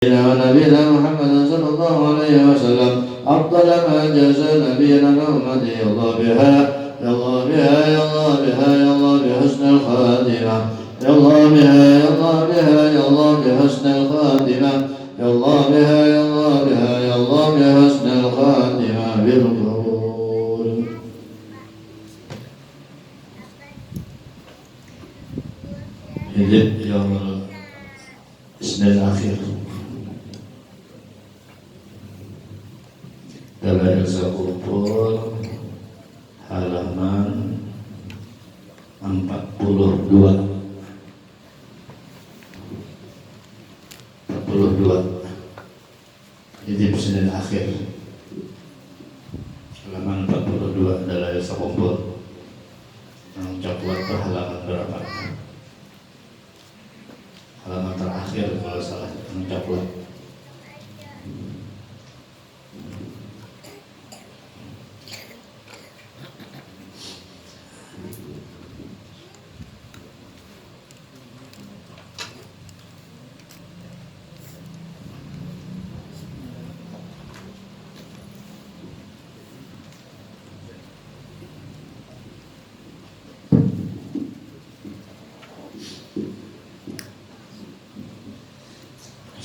ونبينا محمد صلى الله عليه وسلم أفضل ما جاز نبينا أمته يلا بها يلا بها يلا بها يلا بحسن الخاتمة يلا بها يلا بها يلا بحسن الخاتمة يلا بها يلا بها يلا بحسن الخاتمة بالقبول. Hidup yang Isnin akhir Balai Ilsa Kumpul halaman 42 Hidup Senin akhir halaman 42 Balai Ilsa Kumpul. Yang coklat itu halaman berapa? Halaman terakhir kalau salah, yang coklat.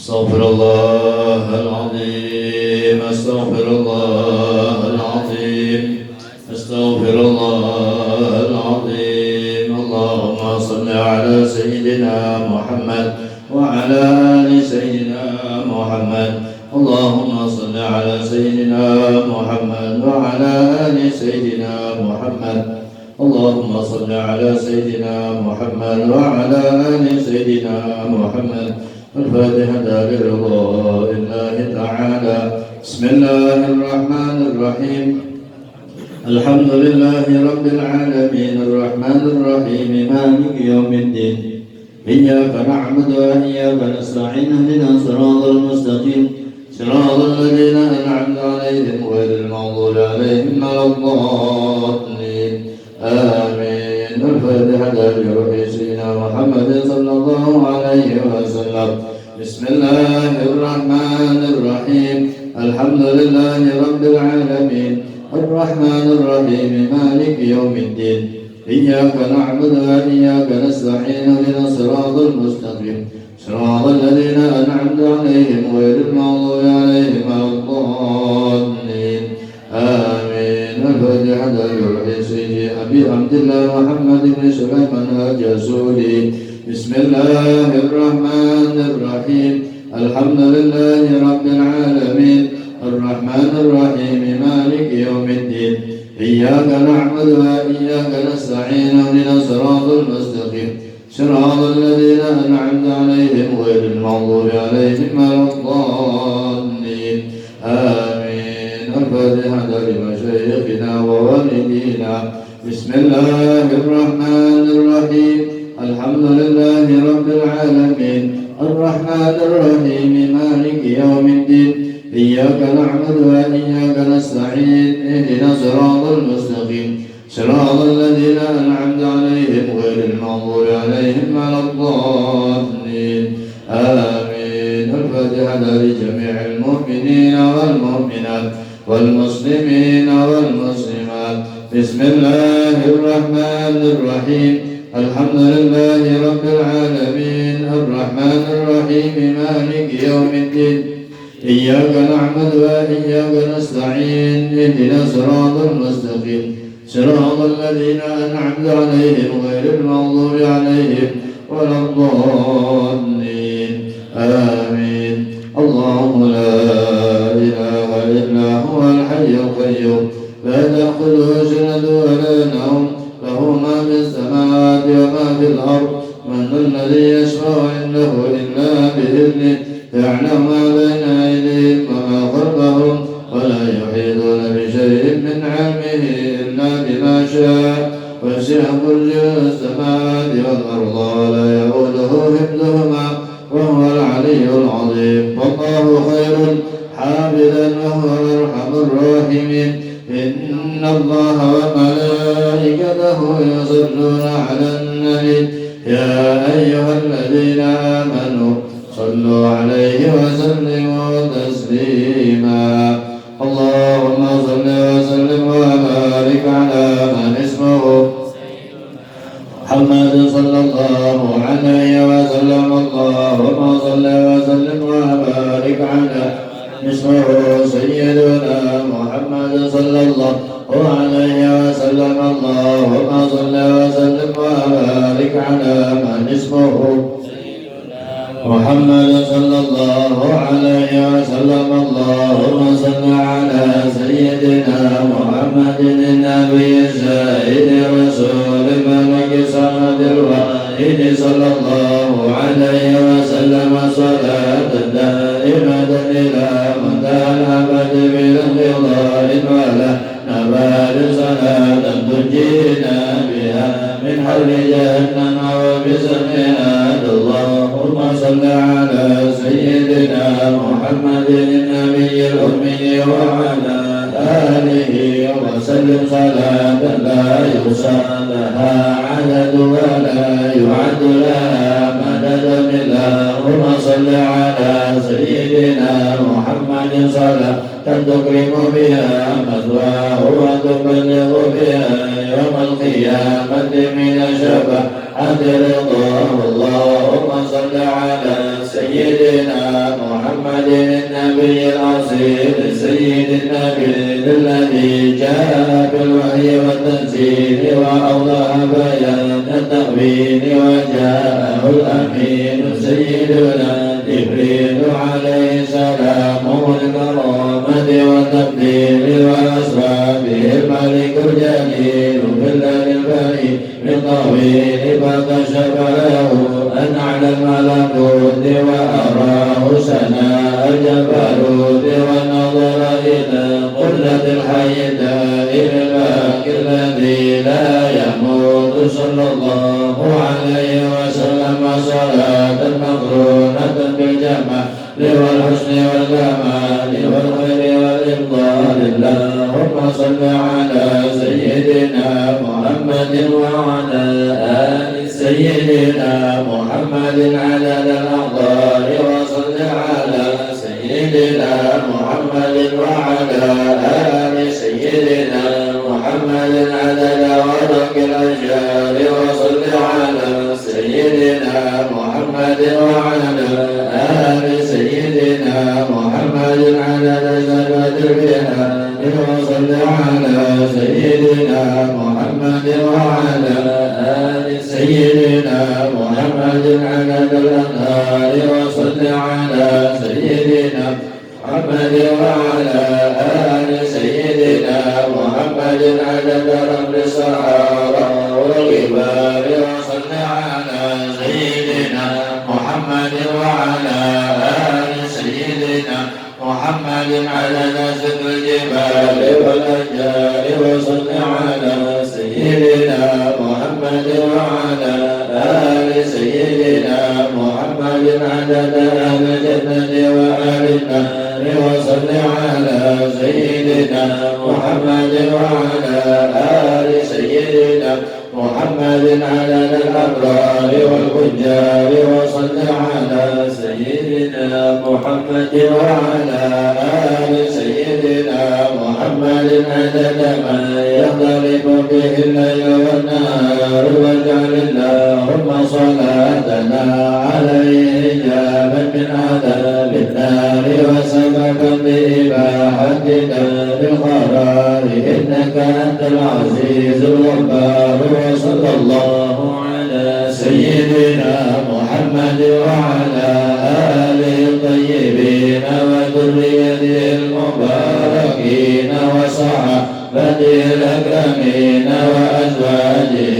Astaghfirullahaladzim, astaghfirullahaladzim, astaghfirullahaladzim. Allahumma salli ala Sayyidina Muhammad wa ala ali Sayyidina Muhammad. Allahumma salli ala Sayyidina Muhammad wa ala ali Sayyidina Muhammad. Allahumma salli ala Sayyidina Muhammad wa ala ali Sayyidina Muhammad. الفاتحة لرضا الله تعالى. بسم الله الرحمن الرحيم. الحمد لله رب العالمين الرحمن الرحيم مالك يوم الدين. إياك نعبد وإياك نستعين اهدنا الصراط المستقيم صراط الذين أنعمت عليهم غير المغضوب عليهم ولا الضالين آمين. الفاتحة لروح سيدنا محمد صلى الله عليه وسلم. بسم الله الرحمن الرحيم. الحمد لله رب العالمين الرحمن الرحيم مالك يوم الدين. إياك نعبد وإياك نستعين اهدنا الصراط المستقيم صراط الذين أنعمت عليهم غير المغضوب عليهم ولا الضالين آمين. الفاتحة لروح سيدي أبي عبد الله محمد بن سليمان الجزولي. بسم الله الرحمن الرحيم. الحمد لله رب العالمين الرحمن الرحيم مالك يوم الدين. إياك نعبد وإياك نستعين اهدنا الصراط المستقيم صراط الذين أنعمت عليهم غير المغضوب عليهم ولا الضالين آمين. الفاتحة لمشايخنا ووالدينا. بسم الله الرحمن الرحيم. الحمد لله رب العالمين الرحمن الرحيم مالك يوم الدين. إياك نعبد وإياك نستعين اهدنا الصراط المستقيم صراط الذين أنعمت عليهم غير المغضوب عليهم ولا الضالين آمين. الفاتحة لجميع المؤمنين والمؤمنات والمسلمين والمسلمات. بسم الله الرحمن الرحيم. الحمد لله رب العالمين الرحمن الرحيم مالك يوم الدين. إياك نعبد وإياك نستعين اهدنا الصراط المستقيم صراط الذين أنعمت عليهم غير المغضوب عليهم ولا الضالين آمين. اللهم لا إله إلا هو الحي القيوم لا تأخذه سنة ولا نوم له ما في السماوات وما في الأرض. من الذي يشفع عنده إلا بإذنه يعلم ما بين أيديهم وما خلفهم ولا يحيطون بشيء من علمه إلا بما شاء. وسع كرسيه السماوات والأرض ولا يؤوده حفظهما وهو العلي العظيم. والله خير حافظا وهو أرحم الراحمين. إن الله وملائكته يصلون على النبي يا أيها الذين آمنوا صلوا عليه وسلموا تسليما. اللهم صل وسلم وبارك على من اسمه محمد صلى الله عليه وسلم. اللهم صل وسلم وبارك على اسمه سيدنا محمد صلى الله عليه وسلم. اللهم صل وسلم وبارك على من اسمه محمد صلى الله عليه وسلم. اللهم صل على سيدنا محمد النبي الزاهد رسول الملك صمد الواحد صلى الله عليه وسلم صلاة دائمة إلى منتهى الأبد بالانقضاء ولا نبال صلاة تنجينا بها من حر جهنم وبسمها. اللهم صل على سيدنا محمد النبي الأمي وعلى آله وسلم صلاة لا يحصى لها عدد ولا يعد لها مدد. اللهم صل على سيدنا محمد صلاة تكرم بها مثواه وتبلغ بها يوم القيامة من شفاعة رضاه. اللهم صل على سيدنا محمد النبي الأصيل سيد النبي الذي جاء بالوحي والتنزيل وأوضح بيان التأويل وجاءه الأمين سيدنا جبريل عليه السلام الكرامة والتقدير وأسرى به الملك الجليل في الليل البريد بالطويل فكشف له أن على الملكوت وأراه سناء الجبروت ونظر إلى قلة الحي الدائم الباقي الذي لا يموت صلى الله عليه وسلم صلاة مقرونة بالجمال والحسن والجمال والخير والإفضال. اللهم صل على سيدنا محمد وعلى آل سيدنا محمد عدد الأقدار وصل على سيدنا محمد وعلى آل سيدنا محمد عدد ورق الأشجار وصل على سيدنا محمد وعلى آل سيدنا محمد عدد زكاة البهائم وصل على سيدنا محمد وعلى آل سيدنا محمد عدد الأنهار وصل على سيدنا محمد وعلى آل سيدنا محمد عدد رب الصحابة والكبار وصل على سيدنا محمد وعلى آل سيدنا محمد عدد ذكر الجبال والأشجار وصل على سيدنا محمد وعلى آل سيدنا محمد عدد أهل الجنة وأهل النار وصل على سيدنا محمد وعلى آل سيدنا محمد عدد الأبرار والفجار وصل على سيدنا محمد وعلى آل سيدنا محمد عدد ما يختلف به الليل والنهار. واجعل اللهم صلاتنا عليه حجابا من عذاب النار وسببا بإباحتك بالقرار. إنك أنت العزيز الغفار. وصلى الله على سيدنا محمد وعلى آله الطيبين وذريته المباركين وصحابته الأكرمين وأزواجه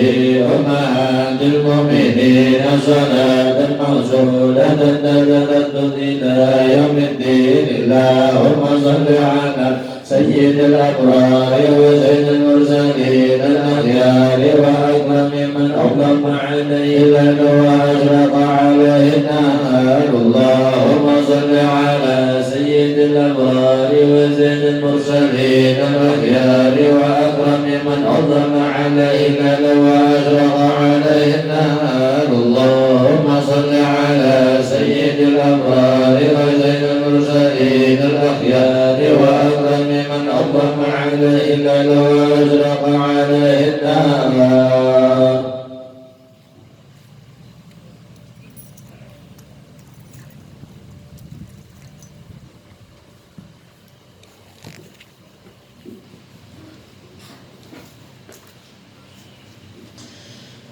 أمهات المؤمنين صلاة موصولة تتردد إلى يوم الدين. اللهم صل على سيد الأبرار وسيد المرسلين الأخيار وأكرم من أطلق عليه الليل وأشرق عليه النهار. اللهم صل على سيد الأبرار وسيد المرسلين الأخيار وأكرم من أطلق عليه الليل وأشرق عليه النهار. اللهم صل على سيد الأبرار الجبال وأشرق عليه النهار.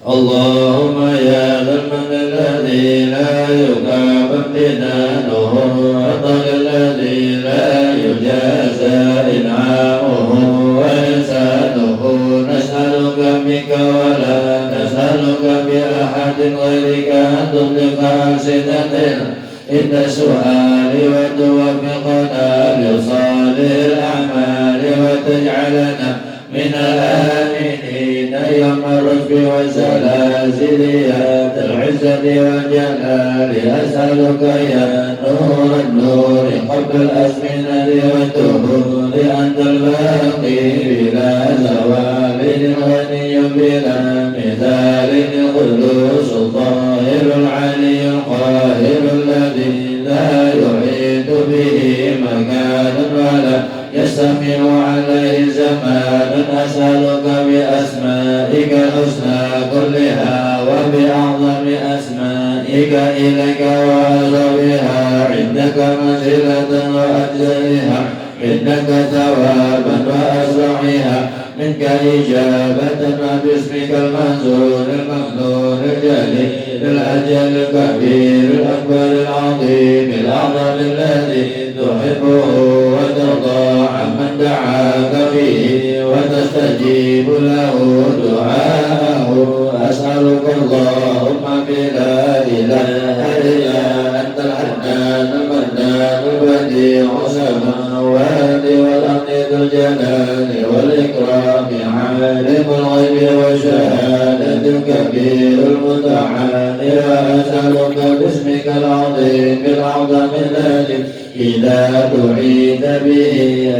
اللهم يا ذا المن الذي لا يكاب امتنانه والطل الذي لا يجازى إنعامه وإحسانه، نسألك بك ولا نسألك بأحد غيرك أن تطلق ألسنتنا عند السؤال وتوفقنا لصالح الأعمال وتجعلنا من الآمنين يوم الرشد والزلازل يا ذا العزة والجلال. أسألك يا نور النور قبل الأزمنة والدهور أنت الباقي بلا زوال الغني بلا مثال القدوس الطاهر العلي القاهر الذي لا يحيط به مكان ولا يستمع عليه زمان. أسألك بأسمائك الحسنى كلها وبأعظم أسمائك إليك وأعظمها عندك منزلة وأجزلها عندك ثوابا وأسرعها منك إجابة وباسمك المنزول المخلول الجليل الأجل الكبير الأكبر العظيم الأعظم الذي تحبه وترضى عمن دعاك به وتستجيب له دعاءه. أسألك اللهم بلا إله إلا أنت الحنان المنان البديع السماوات والأرض ذو الجلال والإكرام عالم الغيب والشهادة الكبير المتعال. وأسألك باسمك العظيم الأعظم الذي إذا دعيت به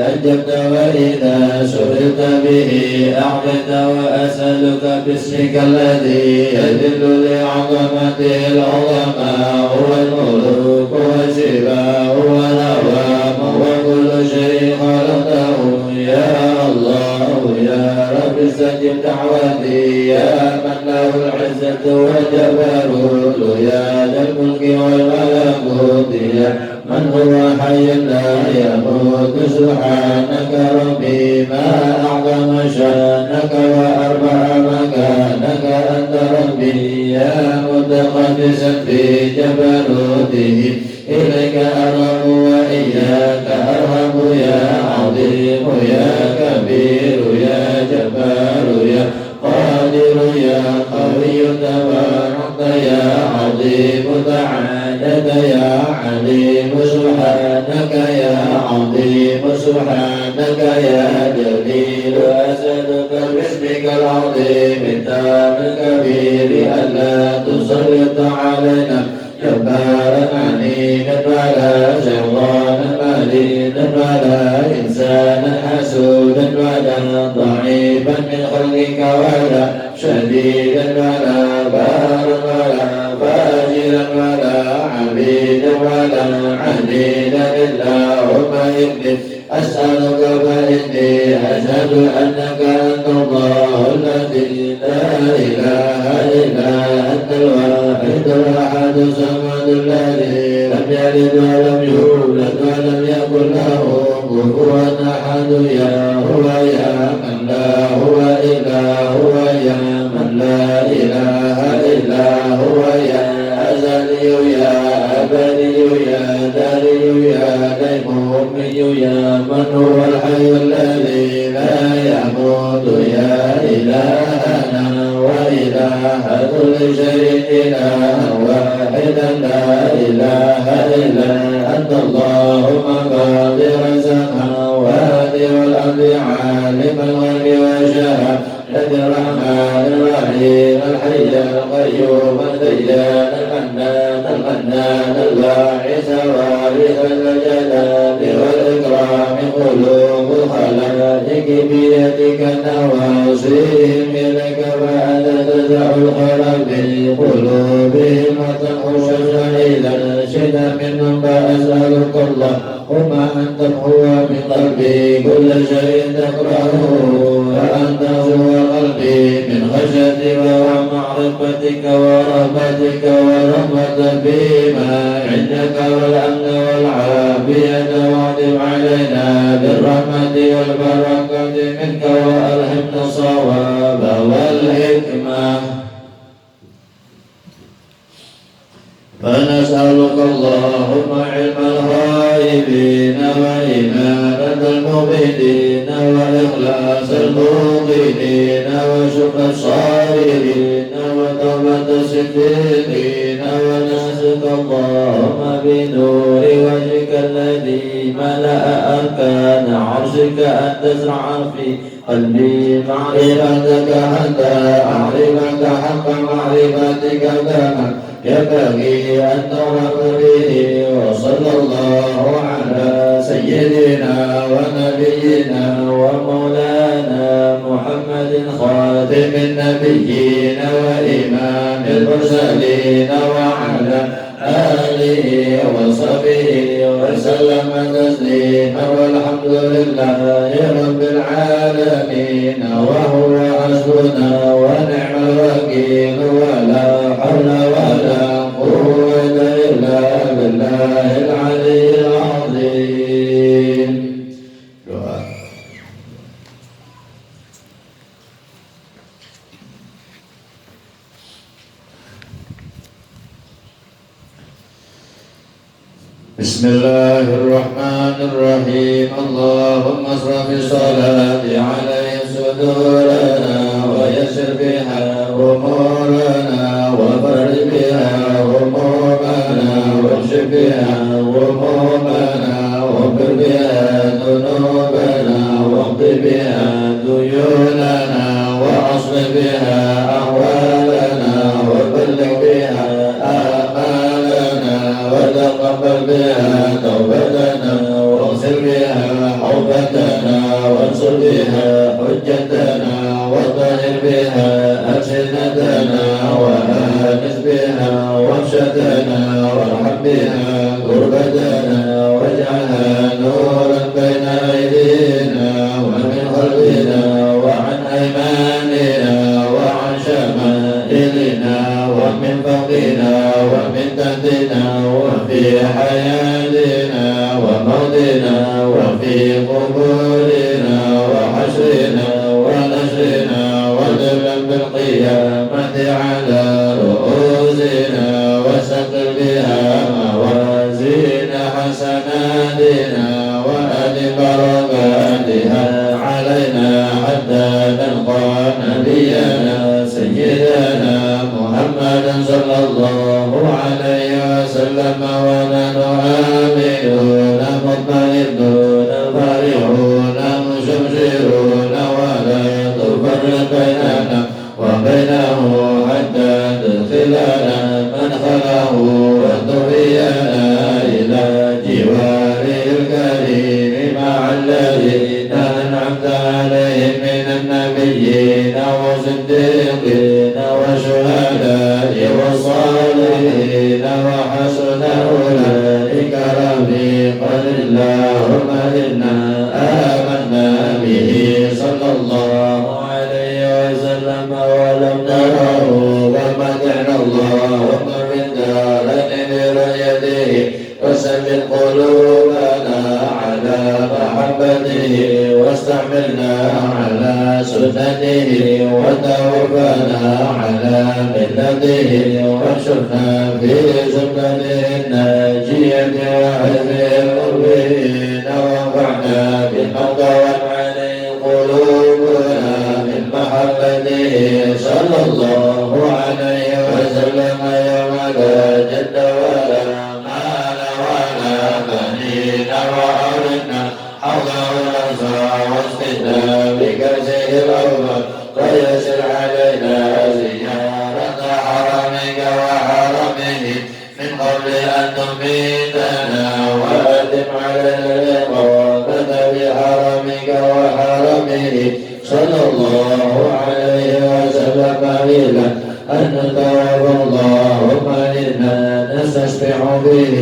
أجبت وإذا سئلت به أعطيت. وأسألك باسمك الذي يذل لعظمته العظماء والملوك والسباع والهوام وكل شيء خلقه. يا الله يا رب استجب دعوتي يا من له العزة والجبروت يا ذا الملك والملكوت يا من هو حي لا يموت. سبحانك ربي ما أعظم شانك وأرفع مكانك أنت ربي يا متقدسا في جبروته إليك أرغب وإياك أرهب يا عظيم يا كبير يا جبار يا قادر يا قوي تبارك يا عظيم تعالى يا عليم. سبحانك يا عظيم سبحانك يا جليل. أسألك باسمك العظيم التام الكبير ألا تسلط علينا جبارا عنيدا ولا شيطانا مريدا ولا إنسانا حسودا ولا ضعيفا من خلقك ولا شديدا ولا بارا ولا فاجرا ولا عبيدا ولا عنيدا اللهم إني أسألك فإني أشهد أنك أنت الله الذي لا إله إلا أنت الواحد الأحد الصمد الذي لم يلد ولم يولد ولم يكن له كفوا أحد. يا هو يا من لا هو إلا هو يا من لا إله إلا هو يا أزلي يا أبدي يا داري يا ديمومي يا من هو الحي الذي لا يموت. يا إلهنا وإله كل شيء إله واحدا لا إله إلا أنت اللهم فاطر السماوات والأرض عالم الغيب والشهادة الرحمن الرحيم الحي القيوم الديان المنان الباعث وارث الجلال والإكرام. قلوب الخلائق بيدك نواصيهم إليك فأنت تدع الخير في قلوبهم وتنقش إذا شئت منهم. فأسألك الله وما أن تمحو من قلبي كل شيء تكرهه وأن تغفر قلبي من خشيتك ومعرفتك ورحمتك ورحمة فيما عندك والأمن والعافية واعتب علينا بالرحمة والبركة منك وألهمنا الصواب والحكمة. فنسألك اللهم علم الغائبين وإيمان المؤمنين وإخلاص الموقنين وشكر الصابرين وتوبة الصديقين ونسألك اللهم بنور وجهك الذي ملأ أركان عرشك أن تزرع في قلبي معرفتك حتى أعرفك حق معرفتك كما ينبغي أن تعرف به. وصلى الله على سيدنا ونبينا ومولانا محمد خاتم النبيين وإمام المرسلين وعلى آله وصحبه وسلم تسليما والحمد لله رب العالمين. وهو حسبنا ونعم الوكيل ولا حول ولا قوة إلا بالله العلي العظيم. بسم الله الرحمن الرحيم. اللهم اصرف الصلاة عليه صدورنا ويسر بها أمورنا وفرج بها همومنا واكشف بها همومنا واغفر بها ذنوبنا واقض بها ديوننا واصلح بها أحوالنا وبلغ بها آمالنا وتقبل بها توبتنا واغسل بها حوبتنا وانصر بها حجتنا وطهر بها ألسنتنا وآنس بها وحشتنا وارحم بها غربتنا واجعلها نورا بين أيدينا ومن خلفنا وعن أيماننا وعن شمائلنا ومن فوقنا ومن تحتنا وفي حياتنا وموتنا وفي قبورنا وحشرنا ونشرنا وجبا بالقيامة على رؤوسنا وسقل بها موازين حسناتنا وأد بركاتها علينا حتى نلقى نبينا سيدنا محمدا صلى الله عليه وسلم ونحن آمنون مطمئنون فرحون مستبشرون ولا تفرق بيننا وبينه حتى تدخلنا مدخله وتهدينا إلى جواره الكريم مع الذين أنعمت عليهم من النبيين والصديقين والشهداء والصالحين وحسن أولئك رفيقا. اللهم إنا آمنا به صلى الله عليه وسلم ولم نره فمتعنا اللهم من دارين برؤيته وثبت قلوبنا على محبته واستعملنا على سنته وتوفنا على ملته وانشرنا في زمرته الناجية وحزب المؤمنين وانفعنا بالموتى عليه قلوبنا من محبته صلى الله عليه وسلم يوم لا جد ولا مال ولا بنين وأولدنا حوله الأنصار واسقنا بكأسه الأول ويسر علينا زيارة حرمك وحرمه من قبل أن تميتنا وأدم علينا الإقامة بحرمك وحرمه صلى الله عليه وسلم إلى أن نتوب. اللهم إنا نستشفع به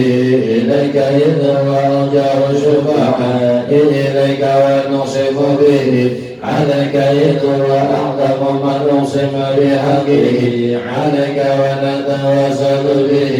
إليك إذ وأرجه الشفعاء إليك ونصف به عليك إذ هو أعظم من أقسم بحقه عليك ونتوسل به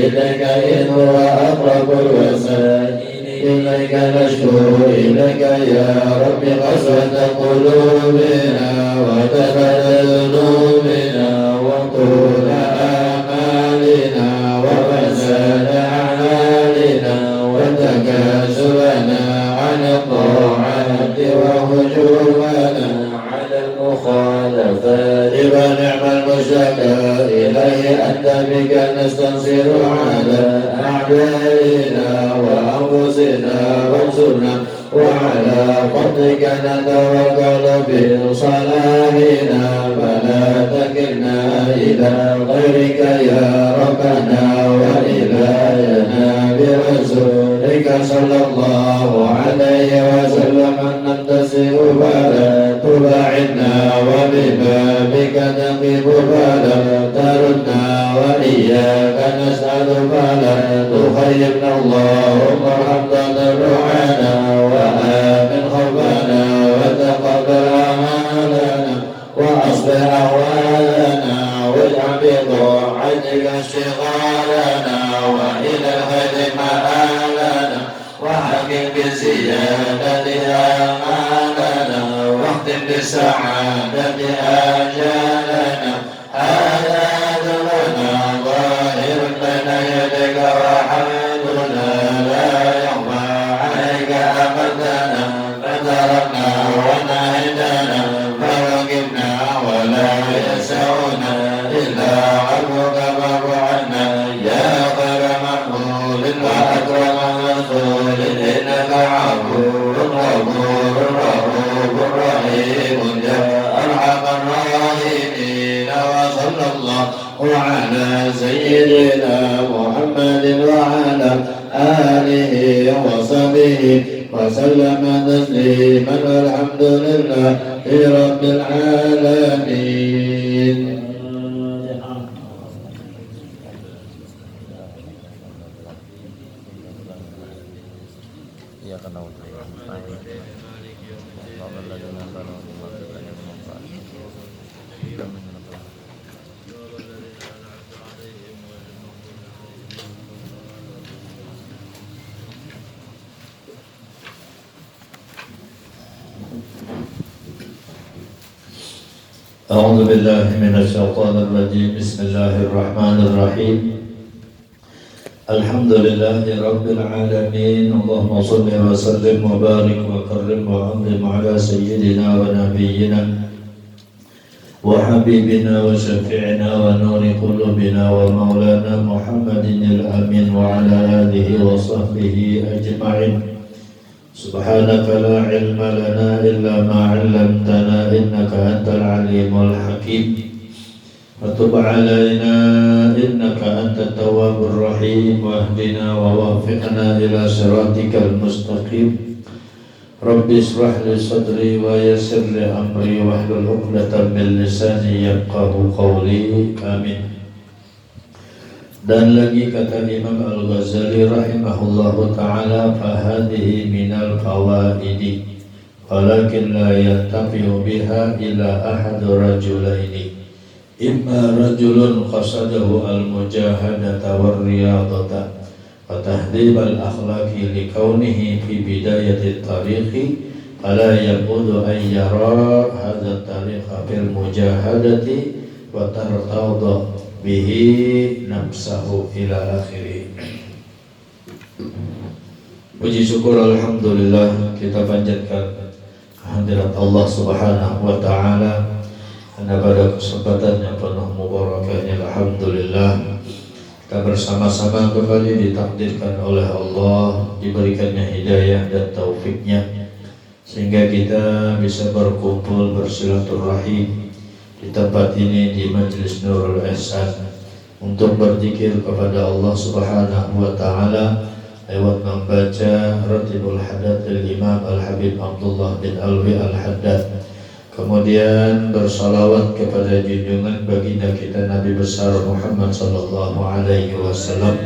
إليك إذ هو أقرب الوسائل إليك نشكو إليك يا رب قسوة قلوبنا وتبدل ذنوبنا وطول آمالنا وفساد أعمالنا وتكاسلنا عن الطاعات وهجومنا على المخالفات ونعم المشتكى إليه أنت بك نستنصر على أعدائنا وأنفسنا وانصرنا وعلى فضلك نتوكل بصلاحنا فلا تكلنا إلى غيرك يا ربنا وإلهنا برسولك صلى الله عليه وسلم نمتسك فلا تبعدنا وببابك نقف فلا تردنا وإياك نسأل فلا تخيبنا اللهم ارحم تضرعنا وآمن خوفنا وتقبل أعمالنا وأصلح أحوالنا واجعل بطاعتك اشتغالنا وإلى الخير مآلنا وحكم بزيادة آمالنا واختم بالسعادة آجالنا هذا دلنا ظاهر بين يديك وحمدنا لا يخفى عليك أبدنا فتركنا ونهدنا فرقبنا ولا يسعنا إلا عفوك فاعف عنا يا خير مقبول وأكرم مسؤول إنك عفو غفور رؤوف رحيم يا أرحم الراحمين وصلى الله على سيدنا محمد وعلى آله وصحبه وسلم تسليما والحمد لله رب العالمين. أعوذ بالله من الشيطان الرجيم. بسم الله الرحمن الرحيم. الحمد لله رب العالمين. اللهم صل وسلم وبارك وكرم وعظم على سيدنا ونبينا وحبيبنا وشفيعنا ونور قلوبنا ومولانا محمد الأمين وعلى آله وصحبه أجمعين. سبحانك لا علم لنا إلا ما علمتنا إنك أنت العليم الحكيم وتب علينا إنك أنت التواب الرحيم واهدنا ووفقنا إلى صراطك المستقيم. رب اشرح لي صدري ويسر لي أمري واحلل عقدة من لساني يفقهوا قولي آمين. Dan lagi kata Imam Al-Ghazali rahimahullahu ta'ala, fahadihi minal fawaidi walakin la yantafi'u biha illa ahadu rajulaini imma rajulun qasadahu al-mujahadata war-riyadata wa tahdhib al-akhlaqi li kaunihi fi bidayati tariqi fala yaqudu an yara hadha tariqa fil mujahadati wa tartadha bihi nafsahu ila akhiri. Puji syukur alhamdulillah kita panjatkan kehadirat Allah subhanahu wa ta'ala, karena pada kesempatan yang penuh mubarakahnya alhamdulillah kita bersama-sama kembali ditakdirkan oleh Allah, diberikannya hidayah dan taufiknya sehingga kita bisa berkumpul bersilaturahim di tempat ini, di Majelis Nurul Ihsan, untuk berzikir kepada Allah Subhanahu wa ta'ala lewat membaca Ratibul Hadatil Imam Al-Habib Abdullah bin Alwi Al-Haddad, kemudian bersalawat kepada junjungan baginda kita Nabi besar Muhammad sallallahu alaihi wasallam,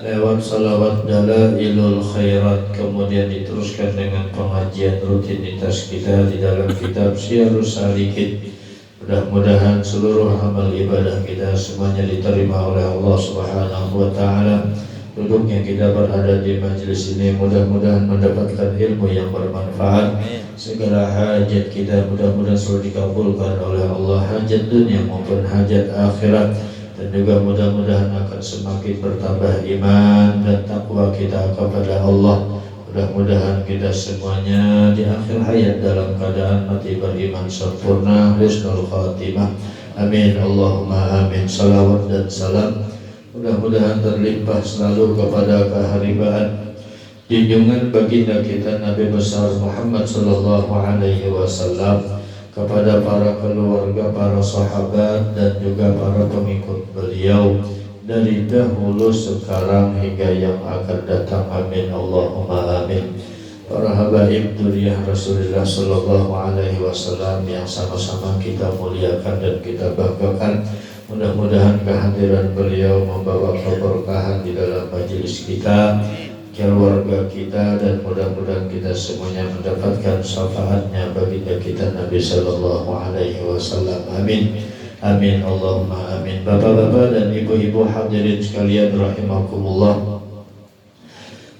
lewat salawat dalailul khairat, kemudian diteruskan dengan pengajian rutinitas kita di dalam kitab Syiarus Salikin. Mudah-mudahan seluruh amal ibadah kita semuanya diterima oleh Allah Subhanahu wa taala. Duduknya kita berada di majelis ini mudah-mudahan mendapatkan ilmu yang bermanfaat. Segala hajat kita mudah-mudahan selalu dikabulkan oleh Allah, hajat dunia maupun hajat akhirat. Dan juga mudah-mudahan akan semakin bertambah iman dan takwa kita kepada Allah. Mudah-mudahan kita semuanya di akhir hayat dalam keadaan mati beriman sempurna, husnul khatimah. Amin Allahumma amin. Salawat dan salam mudah-mudahan terlimpah selalu kepada keharibaan junjungan baginda kita Nabi besar Muhammad sallallahu alaihi wasallam, kepada para keluarga, para sahabat dan juga para pengikut beliau dari dahulu, sekarang hingga yang akan datang. Amin Allahumma amin. Para habaib dzurriyyah Rasulullah sallallahu alaihi wasallam yang sama-sama kita muliakan dan kita banggakan, mudah-mudahan kehadiran beliau membawa keberkahan di dalam majelis kita, keluarga kita, dan mudah-mudahan kita semuanya mendapatkan syafaatnya baginda kita Nabi sallallahu alaihi wasallam. Amin. Amin Allahumma amin. Bapak-bapak dan ibu-ibu hadirin sekalian rahimakumullah,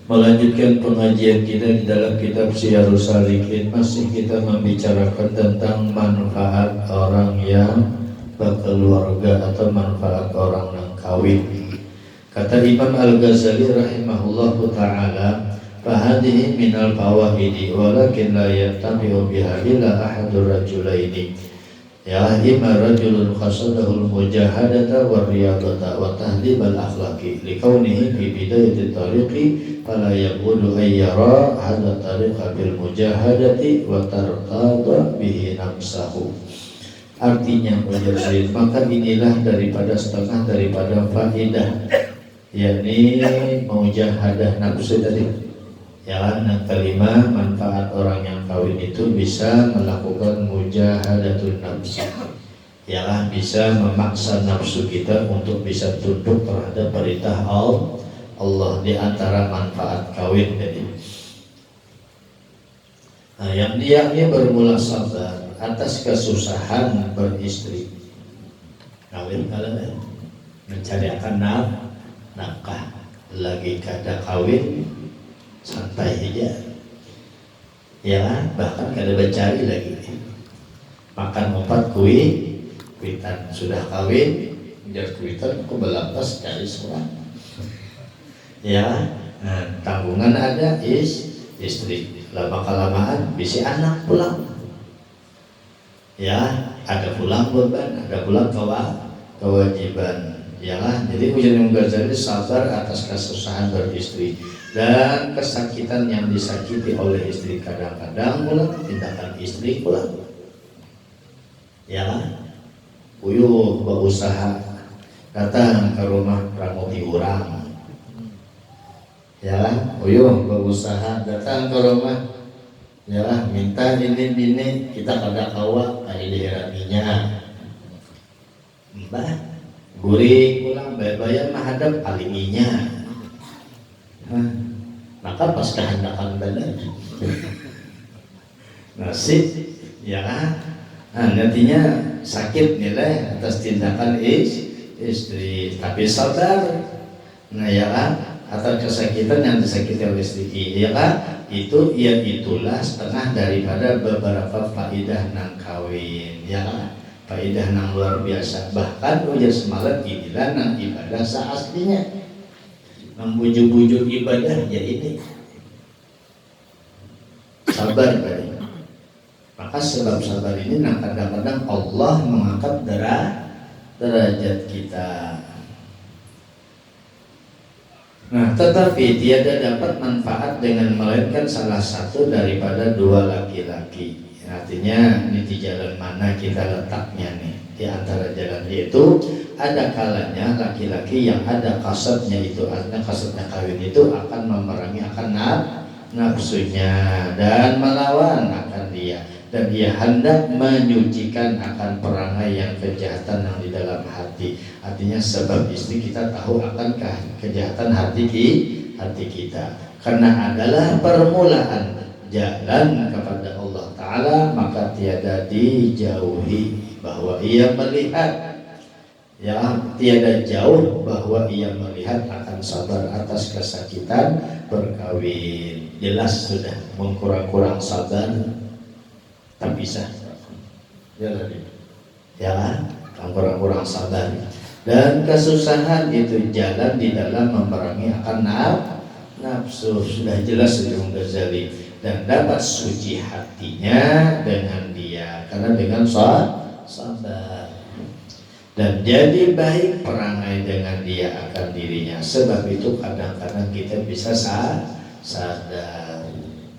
melanjutkan pengajian kita di dalam kitab Syiarus Salikin. Masih kita membicarakan tentang manfaat orang yang berkeluarga atau manfaat orang yang kawin. Kata Imam Al-Ghazali rahimahullahu ta'ala, fahadihi minal fawahidi walakin la yattabi'u biha illa ahadur rajulaini, ya imma rajulun qasadahul mujahadata wa riyadata wa tahdibal akhlaqi likaunihi fi bidayati tariqi fala yaqudu ayyara hadha tariqa bil mujahadati wa tarqada bihi nafsahu. Artinya menjadi, maka inilah daripada setengah daripada faedah, yakni mujahadah nafsu tadi. Ya, yang kelima, manfaat orang yang kawin itu bisa melakukan mujahadatun nafsu. Ya, bisa memaksa nafsu kita untuk bisa tunduk terhadap perintah Allah. Di antara manfaat kawin tadi. Nah, yang dia bermula sabar atas kesusahan beristri. Kawin kalian mencari akan nafkah, lagi kada kawin santai aja, ya bahkan kada mencari lagi, makan 4 kuitan, sudah kawin jar kuitan aku belapas cari seorang, ya tanggungan ada istri, lama kelamaan bisi anak pulang, ya ada pulang beban, ada pulang kewajiban. Ya, jadi Imam Ghazali sabar atas kesusahan beristri dan kesakitan yang disakiti oleh istri. Kadang-kadang pula tindakan istri pula, ya uyuh berusaha datang ke rumah pramuti urang, ya uyuh berusaha datang ke rumah, ya minta ini kita kada kawa kali diheraninya, mbah gurih pulang bayar menghadap aliminya. Maka pas kehendakan benar nasib, ya nantinya sakit nilai atas tindakan istri, tapi sabar. Nah ya atas kesakitan yang disakiti oleh istri, ya itulah setengah daripada beberapa faedah nang kawin, ya faedah nang luar biasa. Bahkan ujar semalam inilah nang ibadah seaslinya, membujuk-bujuk ibadah ya ini sabar tadi. Maka sebab sabar ini nang kadang-kadang Allah mengangkat derajat kita. Nah, tetapi tiada dapat manfaat dengan melainkan salah satu daripada dua laki-laki. Artinya ini di jalan mana kita letaknya nih, di antara jalan itu ada kalanya laki-laki yang ada kasadnya itu, artinya kasadnya kawin itu akan memerangi akan nafsunya dan melawan akan dia, dan ia hendak menyucikan akan perangai yang kejahatan yang di dalam hati. Artinya sebab istri kita tahu akan kejahatan hati kita, karena adalah permulaan jalan kepada Allah Ta'ala, maka tiada dijauhi bahwa ia melihat, ya tiada jauh bahwa ia melihat akan sabar atas kesakitan berkawin. Jelas sudah mengkurang-kurang sabar tak bisa, ya kurang-kurang sabar dan kesusahan itu jalan di dalam memerangi akan nafsu. Sudah jelas Imam Ghazali, dan dapat suci hatinya dengan dia karena dengan sabar, dan jadi baik perangai dengan dia akan dirinya. Sebab itu kadang-kadang kita bisa sadar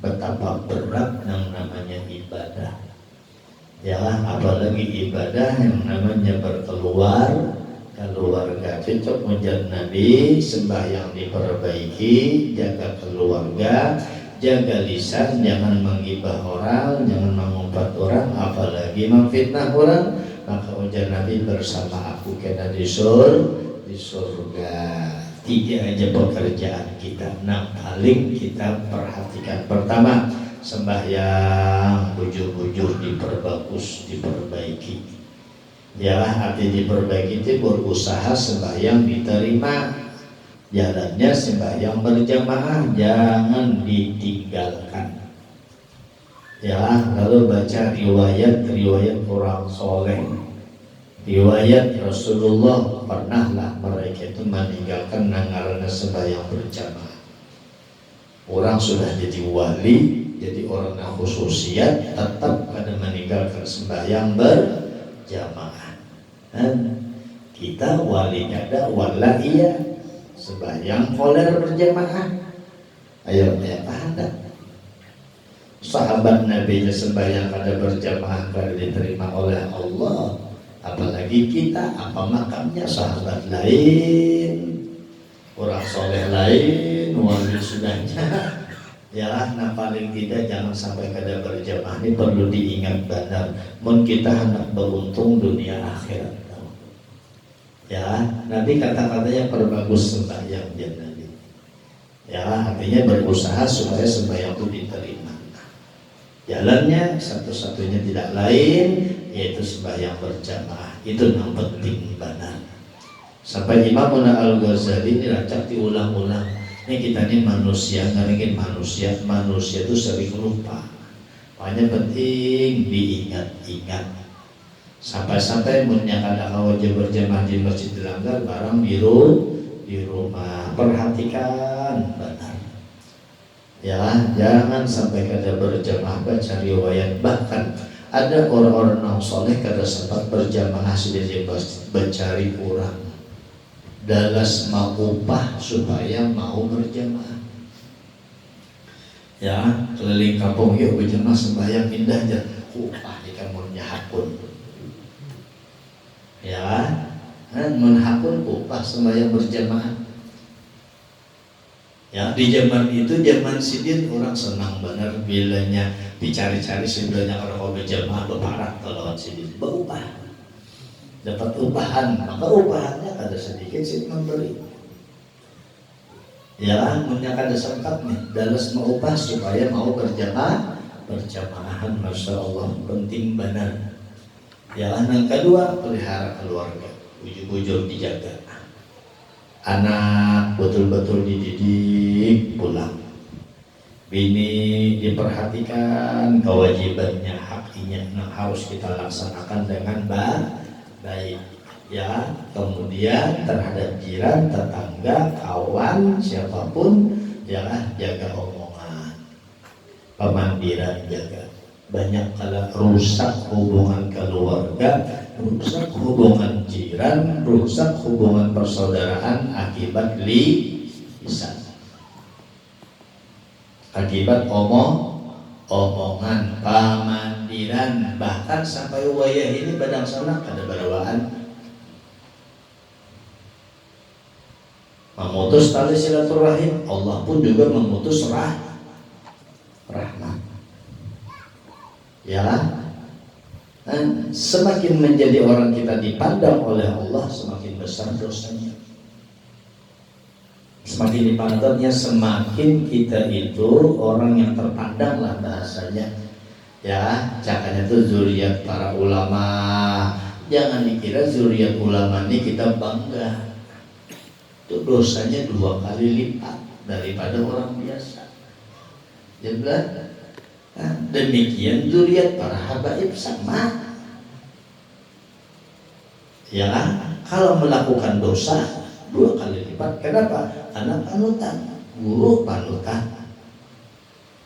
betapa berat yang namanya ibadah, ya apalagi ibadah yang namanya berkeluarga. Cocok ujar Nabi, sembahyang diperbaiki, jaga keluarga, jaga lisan, jangan menggibah orang, jangan mengumpat orang, apalagi memfitnah orang. Maka ujar Nabi, bersama aku kena di surga. 3 aja pekerjaan kita. Nah, paling kita perhatikan. Pertama, sembahyang bujur-bujur diperbagus, diperbaiki. Ya, arti diperbaiki itu berusaha sembahyang diterima. Jalannya sembahyang berjamaah, jangan ditinggalkan. Ya, lalu baca riwayat orang soleh. Riwayat Rasulullah pernahlah mereka itu meninggalkan nangarana sembahyang berjamaah. Orang sudah jadi wali, jadi orang yang khususiyat, tetap pada meninggalkan sembahyang berjamaah. Dan kita wali ada wala iya sembahyang koler berjamaah. Ayo ya paham tak? Sahabat Nabi sembahyang kada berjamaah kada diterima oleh Allah. Apalagi kita, apa makamnya sahabat lain, orang soleh lain, wali sudahnya. Ya, nah paling tidak jangan sampai kada berjamaah. Ini perlu diingat benar. Mun kita hendak beruntung dunia akhirat. Ya, nanti kata-katanya perbagus sembahyang dia Nabi. Ya, artinya berusaha supaya sembahyang itu diterima. Jalannya satu-satunya tidak lain yaitu sembahyang berjamaah. Itu yang penting benar. Sampai Imam Al-Ghazali ini racak diulang-ulang. Ini kita ini manusia, ngeringin manusia itu sering lupa. Makanya penting diingat-ingat. Sampai-sampai menyatakan wajib berjamaah di Masjid Langgar barang di rumah. Perhatikan benar. Ya, jangan sampai kada berjamaah baca riwayat. Bahkan ada orang-orang yang soleh kada sempat berjamaah sudah mencari orang dalas mau upah supaya mau berjamaah. Ya, keliling kampung yuk berjamaah sembahyang indah aja. Upah di kampungnya hakun. Ya, kan menhakun upah sembahyang berjamaah. Ya, di zaman itu zaman sidin orang senang benar bilanya dicari-cari sebenarnya kalau berjamaah berparah kalau sidin berupah dapat upahan, maka upahannya ada sedikit sih memberi. Ya, punya ada sengkap nih dalas mau upah supaya mau berjamaah, masya Allah penting benar. Ya, yang kedua pelihara keluarga, bujur-bujur dijaga. Anak betul-betul dididik pulang, bini diperhatikan kewajibannya, haknya yang harus kita laksanakan dengan baik. Ya, kemudian terhadap jiran, tetangga, kawan, siapapun jangan jaga omongan, pemandiran jaga. Banyak kala rusak hubungan keluarga, rusak hubungan jiran, rusak hubungan persaudaraan akibat lisan, akibat omongan, pamandiran. Bahkan sampai wayah ini badang sana ada barawaan memutus tali silaturahim. Allah pun juga memutus rahmat. Ya, semakin menjadi orang kita dipandang oleh Allah, semakin besar dosanya. Semakin dipandangnya, semakin kita itu orang yang terpandang lah bahasanya. Ya, cakanya itu zuriat para ulama. Jangan dikira zuriat ulama ini kita bangga. Itu dosanya 2 kali lipat daripada orang biasa. Jadi demikian zuriat para habaib sama. Ya, kalau melakukan dosa 2 kali lipat. Kenapa? Karena panutan, guru panutan,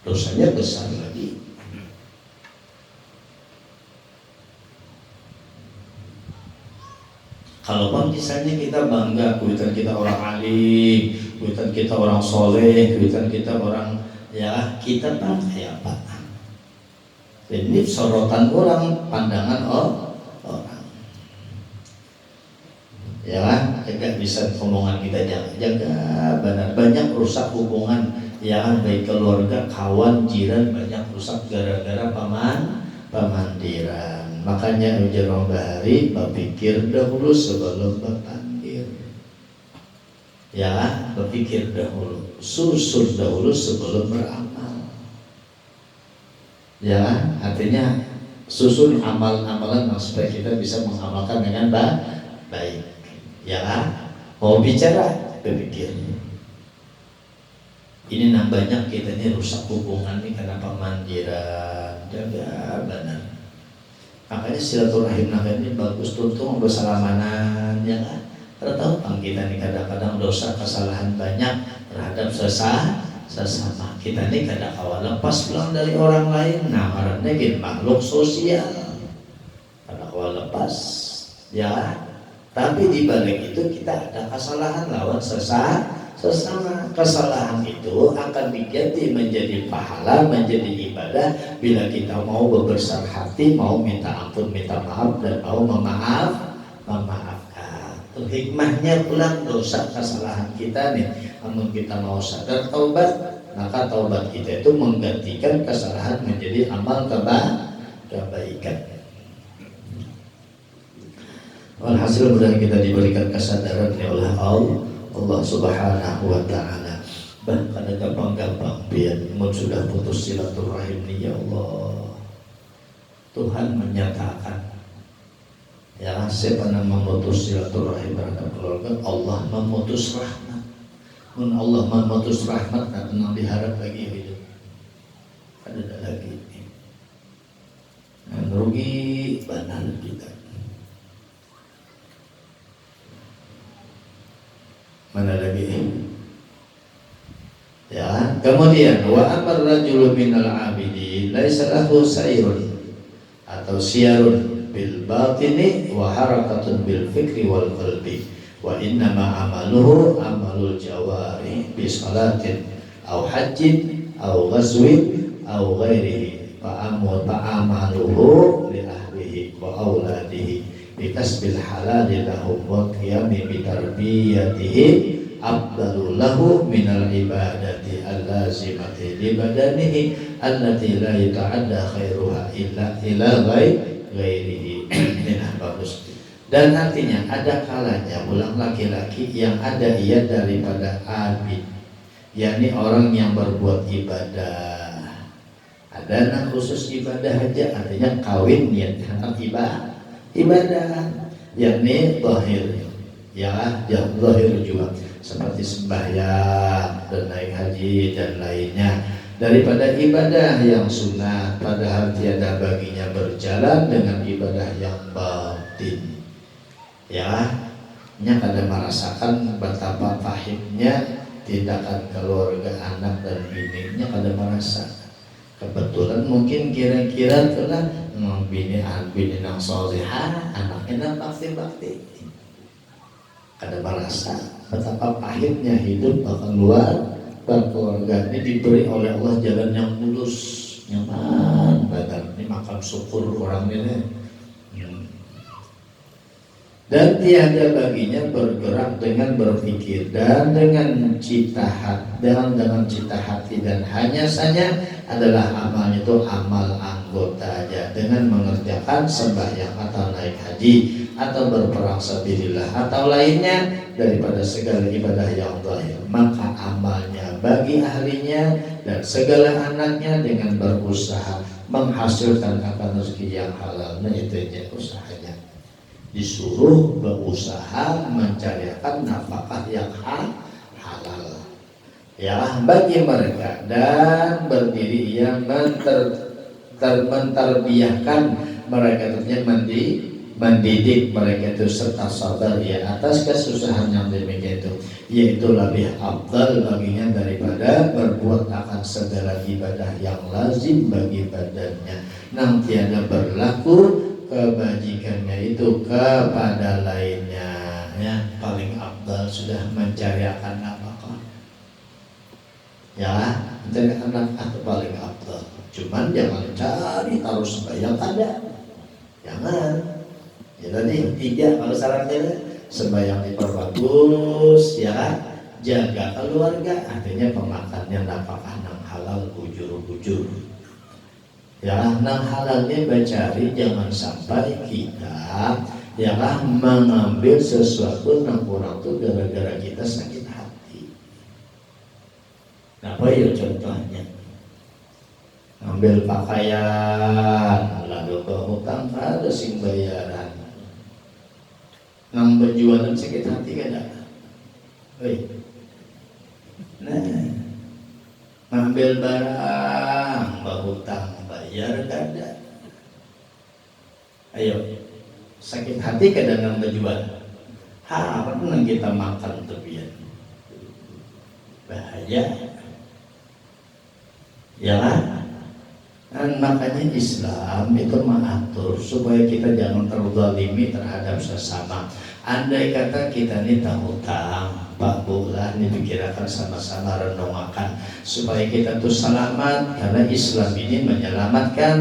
dosanya besar lagi. Kalau misalnya kita bangga, kuitan kita orang alim, kuitan kita orang soleh, kuitan kita orang, ya kita bangga apa? Ini sorotan orang, pandangan orang. Ya kan, jaga bisa omongan kita, jaga benar. Banyak rusak hubungan, ya kan, baik keluarga, kawan, jiran, banyak rusak gara-gara pamandiran. Makanya ujar bahari, berpikir dahulu sebelum berpandir. Ya, berpikir dahulu, susun dahulu sebelum beramal. Ya, artinya susun amal-amalan supaya kita bisa mengamalkan dengan baik. Ya, mau bicara, berpikir. Ini banyak kita ini rusak hubungan nih karena pamandiran. Jaga benar. Makanya silaturahim ini bagus, tuntung bersalamanan, ya kan? Tahu kita nih kadang-kadang dosa kesalahan banyak terhadap sesama kita nih kadang awal lepas pulang dari orang lain. Nah, karena gini makhluk sosial, kadang awal lepas, ya. Tapi di balik itu kita ada kesalahan lawan sesama. Kesalahan itu akan diganti menjadi pahala, menjadi ibadah bila kita mau berbesar hati, mau minta ampun, minta maaf, dan mau memaafkan. Itu hikmahnya pulang dosa kesalahan kita nih. Namun kita mau sadar taubat, maka taubat kita itu menggantikan kesalahan menjadi amal kebaikan. Walhasil mudah kita diberikan kesadaran oleh Allah Subhanahu wa ta'ala. Bahkan gampang-gampang biar sudah putus silaturahim nih, ya Allah, Tuhan menyatakan, ya siapa yang memutus silaturahim terhadap keluarga, Allah memutus rahmat. Allah memutus rahmat, tak tenang diharap lagi hidup. Ada lagi yang rugi benar kita. Mana lagi? Ya, kemudian wa amar rajulu minal abidi laisa lahu sayrun atau siyarun bil batini wa harakatun bil fikri wal qalbi wa innama amaluhu amalul jawari bi salatin aw hajjin aw ghazwin aw ghairihi fa amaluhu li ahlihi wa auladihi bikasbil halali lahum wa qiyami bitarbiyatihi afdalu lahu minal ibadati allazimati li badanihi allati la yata'adda khairuha illa ghairihi. Bagus. Dan artinya ada kalanya ulang laki-laki yang ada ia daripada abid, yakni orang yang berbuat ibadah. Ada yang khusus ibadah aja, artinya kawin niat ibadah, yakni zahir, ya zahir juga seperti sembahyang dan naik haji dan lainnya, daripada ibadah yang sunat padahal tiada baginya berjalan dengan ibadah yang batin. Ya, kada merasakan betapa pahitnya tindakan keluarga anak dan bininya, kada merasa. Kebetulan mungkin kira-kira telah bini nang solehah, anaknya nang bakti. Kada merasa betapa pahitnya hidup bahkan luar berkeluarga ini diberi oleh Allah jalan yang mulus, nyaman, badar ini makan syukur orang ini. dan tiada baginya bergerak dengan berpikir dan dengan cita hati dan hanya saja adalah amalnya itu amal anggota aja, dengan mengerjakan sembahyang atau naik haji atau berperang sabilillah atau lainnya daripada segala ibadah yang zahir, maka amalnya bagi ahlinya dan segala anaknya dengan berusaha menghasilkan akan rezeki yang halal. Nah itu aja usahanya, disuruh berusaha mencarikan nafkah yang halal ya bagi mereka, dan berdiri yang menterbiahkan mereka, tentunya mendidik mereka itu serta sabar ya atas kesusahan yang demikian itu, yaitu lebih afdal baginya daripada berbuat akan segala ibadah yang lazim bagi badannya, nang tiada berlaku kebajikannya itu kepada lainnya ya. Paling afdal sudah mencari akan nafkah ya, mencari akan nafkah itu paling afdal. Cuman jangan cari taruh sembahyang ada, jangan ya. Tadi 3 kalau syaratnya, sembahyang diperbagus ya kan, jaga keluarga, artinya pemakannya nafkah nang halal bujur-bujur ya, nang halalnya mencari, jangan sampai kita ya kan mengambil sesuatu nang kurang tuh gara-gara kita sakit hati. Nah apa ya contohnya, ngambil pakaian lalu ke hutang ada sing bayaran, nang berjualan sakit hati kan ada. Nah ngambil barang berhutang bayar kada, ayo sakit hati kadang nang berjual apa nang kita makan tepian bahaya ya kan. Dan makanya Islam itu mengatur supaya kita jangan terzalimi terhadap sesama. Andai kata kita ini hutang, Pak Bu lah dipikirkan sama-sama renungakan supaya kita tuh selamat, karena Islam ini menyelamatkan.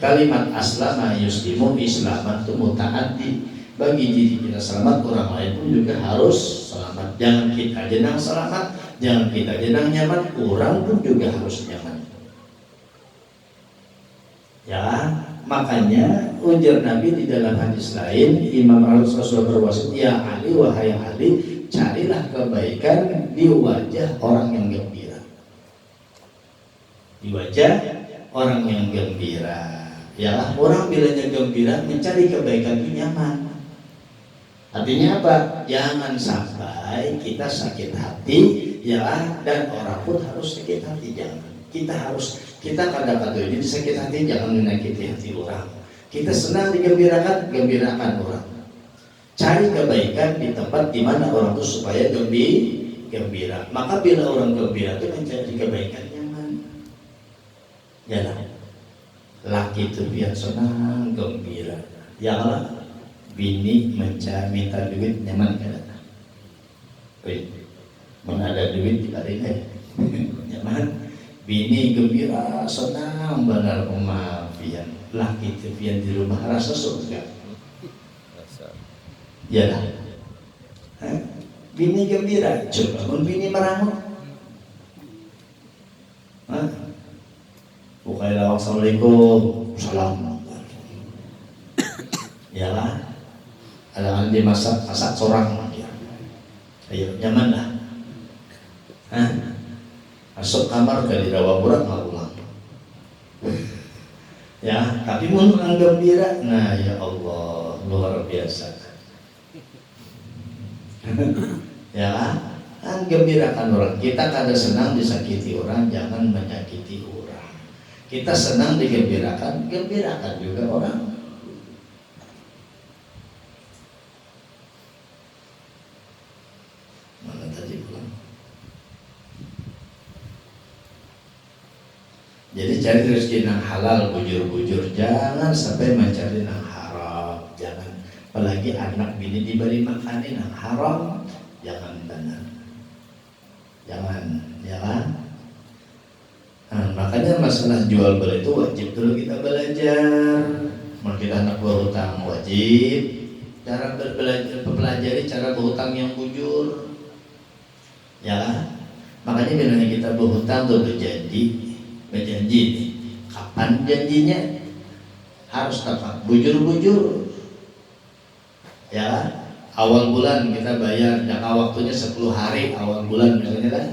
Kalimat aslama yuslimu, Islam itu mutaati, bagi diri kita selamat, orang lain pun juga harus selamat. Jangan kita jenang selamat, jangan kita jenang nyaman, orang pun juga harus nyaman ya. Makanya ujar Nabi di dalam hadis lain, Imam Rasulullah berwasiat, ya Ali, wahai Ali, carilah kebaikan di wajah orang yang gembira, di wajah orang yang gembira ya. Orang bilanya gembira mencari kebaikan itu nyaman. Artinya apa? Jangan sampai kita sakit hati ya, dan orang pun harus sakit hati. Jangan. Kita kadang-kadang ini sakit hati, jangan menyakiti hati orang. Kita senang digembirakan, gembirakan orang. Cari kebaikan di tempat di mana orang itu supaya gembira. Maka bila orang gembira itu mencari kebaikan nyaman. Ya lah. Laki itu biar senang gembira. Ya Allah, bini minta duit nyaman kan? Mana ada duit dibalik nyaman. Bini gembira, senang benar pemafian. Laki itu pian di rumah rasa surga. Ya lah. Bini gembira, coba pun bini merangut. Bukaila wassalamualaikum, salam. Ya lah. Ada dimasak sorang. Ayo nyaman lah. Masuk kamar dari rawa burak malulang ya, tapi mun orang gembira, nah ya Allah luar biasa ya kan, gembirakan orang. Kita kada senang disakiti orang, jangan menyakiti orang. Kita senang digembirakan, gembirakan juga orang. Mana tadi pulang? Jadi cari rezeki yang halal, bujur-bujur, jangan sampai mencari yang haram. Jangan, apalagi anak bini diberi makanan yang haram, jangan benar. Jangan, ya kan? Nah, makanya masalah jual beli itu wajib dulu kita belajar. Mau kita anak berhutang wajib, cara berbelanja pelajari cara berhutang yang bujur. Ya, makanya bilangnya kita berhutang tuh berjanji nih. Kapan janjinya? Harus tepat, bujur-bujur. Ya, awal bulan kita bayar, jangka waktunya 10 hari awal bulan misalnya lah,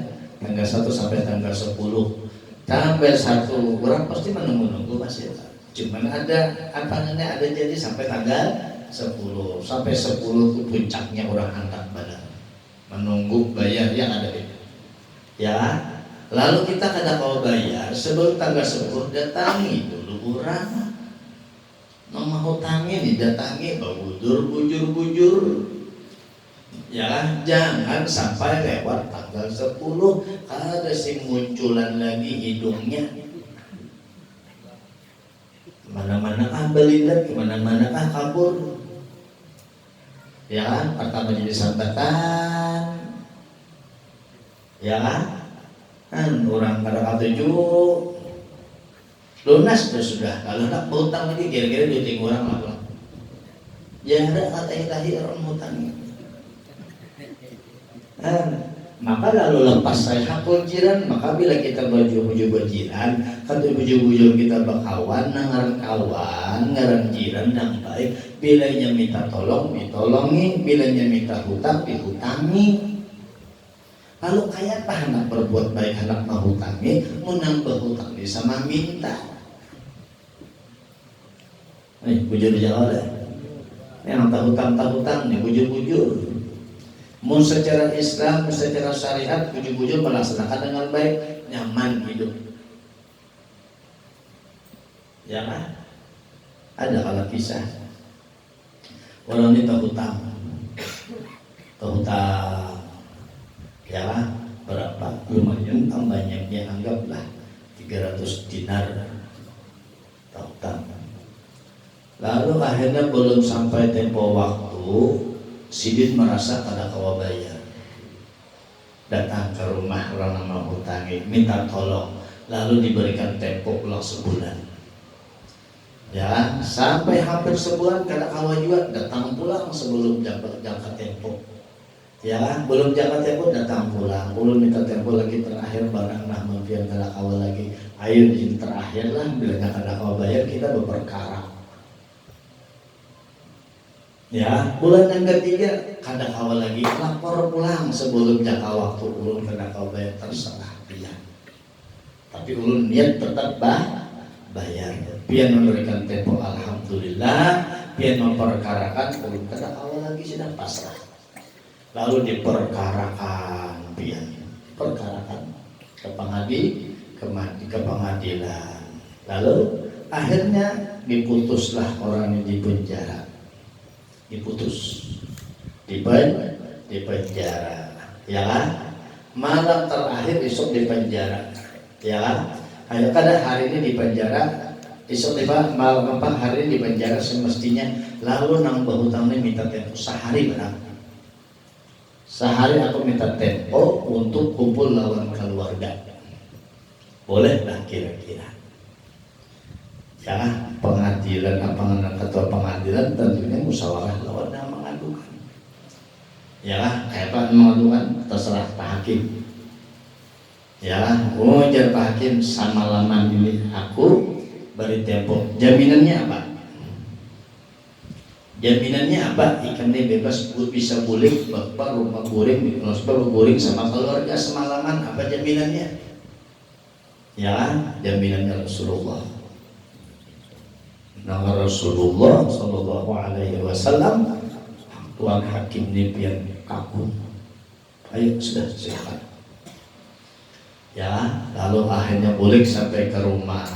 tanggal 1 sampai tanggal 10. Tanggal 1 orang pasti menunggu-nunggu masih. Cuman ada ada janji sampai tanggal 10. Sampai 10 itu puncaknya orang angkat badan. Menunggu bayar yang ada itu. Ya, lalu kita kada mau bayar sebelum tanggal 10 datangi dulu orang. Mau hutangnya didatangi bujur. Ya, jangan sampai lewat tanggal 10 ada si munculan lagi hidungnya. Mana-mana kah beli lagi, mana-mana kah kabur. Ya, pertama jadi sambatan. Ya kan, orang pada katuju lunas sudah. Kalau nak berhutang lagi kira-kira duit orang apa? Ya ada kata-kata orang hutangnya. Maka lalu lepas saya hakul jiran, maka bila kita baju-baju jiran, atau baju-baju kita berkawan, ngaran kawan, ngaran jiran yang baik, bilanya minta tolong, ditolongi, bilanya minta hutang, dihutangi. Lalu kayak apa anak berbuat baik, anak mau hutangi, mau nambah hutang sama minta. Nih bujur Jawa deh, yang tak hutang nih bujur-bujur. Mau secara Islam, secara syariat, bujur-bujur melaksanakan dengan baik, nyaman hidup. Ya kan? Ada kalau kisah orang ini tak hutang, ya kan? Berapa? Lumayan, banyaknya anggaplah 300 dinar tak hutang. Lalu akhirnya belum sampai tempo waktu, Sidin merasa kada kawa bayar. Datang ke rumah orang nama hutangi, minta tolong, lalu diberikan tempo pulang sebulan. Ya, sampai hampir sebulan kada kawa juga, datang pulang sebelum jangka tempo. Ya, belum jangka tempo datang pulang, belum minta tempo lagi terakhir barang nah mampir kada kawa lagi. Ayo di terakhir lah, bila kada kawa bayar kita berperkara. Ya, bulan yang ketiga kada kawa lagi, lapor pulang sebelum jangka waktu ulun kada kawa bayar, terserah dia. Tapi ulun niat tetap bayar. Pian memberikan tempo alhamdulillah, pian memperkarakan ulun kada kawa lagi sudah pasrah. Lalu diperkarakan pian, perkarakan ke pengadilan. Lalu akhirnya diputuslah orang yang di penjara. Diputus di penjara, ya kan? Malam terakhir esok di penjara, ya kan? Hanya kadang hari ini di penjara, esok malam hari ini di penjara semestinya. Lalu nang bahutangnya minta tempo sehari berang. Sehari aku minta tempo untuk kumpul lawan keluarga. Boleh lah kira-kira. Ya, pengadilan ketua pengadilan tentunya musyawarah lawan yang mengadukan. Ya, kayak apa mengadukan terserah Pak Hakim. Ya, jar Pak Hakim sama lama ini aku beri tempo. Jaminannya apa? Jaminannya apa? Ikannya bebas bisa guling, bapak rumah guling, guling sama keluarga semalaman. Apa jaminannya? Ya, jaminannya Rasulullah. Nama Rasulullah Sallallahu Alaihi Wasallam, Tuan Hakim ini pian kaku. Ayo sudah silakan. Ya, lalu akhirnya boleh sampai ke rumah.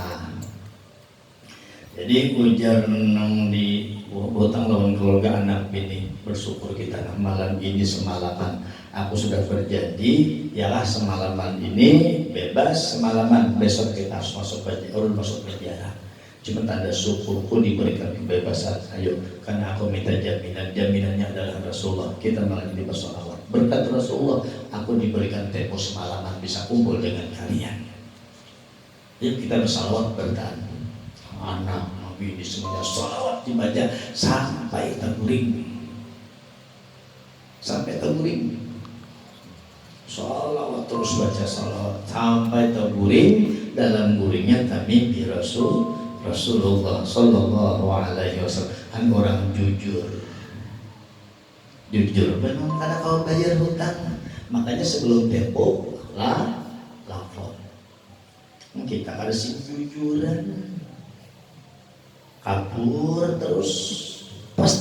Jadi ujar nang di botang lawan keluarga anak bini, bersyukur kita malam ini semalaman. Aku sudah berjanji, yalah semalaman ini bebas, semalaman besok kita harus masuk penjara. Cuma tanda syukurku diberikan kebebasan. Ayo, karena aku minta jaminan, jaminannya adalah Rasulullah. Kita malah jadi bersolawat. Berkat Rasulullah, aku diberikan tempo semalaman bisa kumpul dengan kalian. Yuk kita bersolawat bertahan. Anak Nabi ini semuanya solawat dibaca sampai terguling. terguring. Salawat terus baca salawat sampai terguring. Dalam guringnya tamimpi Rasulullah Sallallahu Alaihi Wasallam. Kan orang jujur memang karena kau bayar hutang, makanya sebelum tempo lapor. Kita harus jujuran, kabur terus pas